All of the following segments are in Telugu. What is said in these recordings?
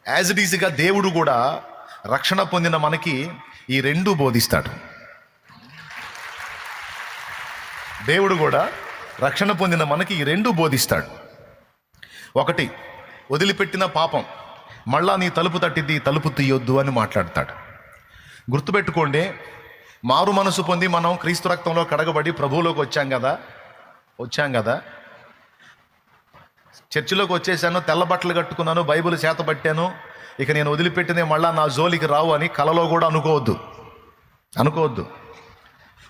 యాజ్ ఇట్ ఈజ్గా దేవుడు కూడా రక్షణ పొందిన మనకి ఈ రెండు బోధిస్తాడు. దేవుడు కూడా రక్షణ పొందిన మనకి ఈ రెండు బోధిస్తాడు. ఒకటి, వదిలిపెట్టిన పాపం మళ్ళా నీ తలుపు తట్టిద్ది, తలుపు తీయొద్దు అని మాట్లాడతాడు. గుర్తుపెట్టుకోండి, మారు మనసు పొంది మనం క్రీస్తు రక్తంలో కడగబడి ప్రభువులోకి వచ్చాం కదా. చర్చిలోకి వచ్చేసాను, తెల్ల బట్టలు కట్టుకున్నాను, బైబిల్ చేతబట్టాను, ఇక నేను వదిలిపెట్టినే మళ్ళా నా జోలికి రావు అని కలలో కూడా అనుకోవద్దు.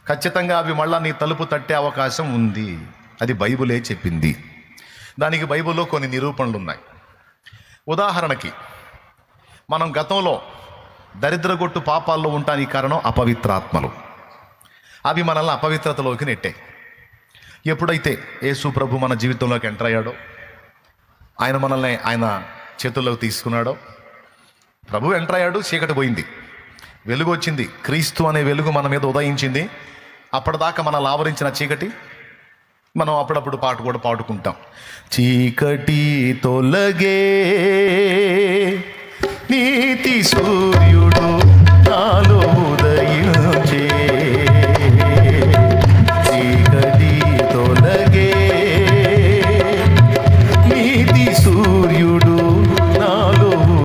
ఖచ్చితంగా అవి మళ్ళా నీ తలుపు తట్టే అవకాశం ఉంది. అది బైబిలే చెప్పింది. దానికి బైబిల్లో కొన్ని నిరూపణలు ఉన్నాయి. ఉదాహరణకి, మనం గతంలో దరిద్రగొట్టు పాపాల్లో ఉండటానికి కారణం అపవిత్రాత్మలు. అవి మనల్ని అపవిత్రతలోకి నెట్టాయి. ఎప్పుడైతే యేసు ప్రభు మన జీవితంలోకి ఎంటర్ అయ్యాడో, మనల్ని ఆయన చేతుల్లోకి తీసుకున్నాడో, ప్రభు ఎంటర్ అయ్యాడు, చీకటి పోయింది, వెలుగు వచ్చింది, క్రీస్తు అనే వెలుగు మన మీద ఉదయించింది. అప్పటిదాకా మనల్ని ఆవరించిన చీకటి, మనం అప్పుడప్పుడు పాట కూడా పాడుకుంటాం. చీకటి తొలగే నీతి సూర్య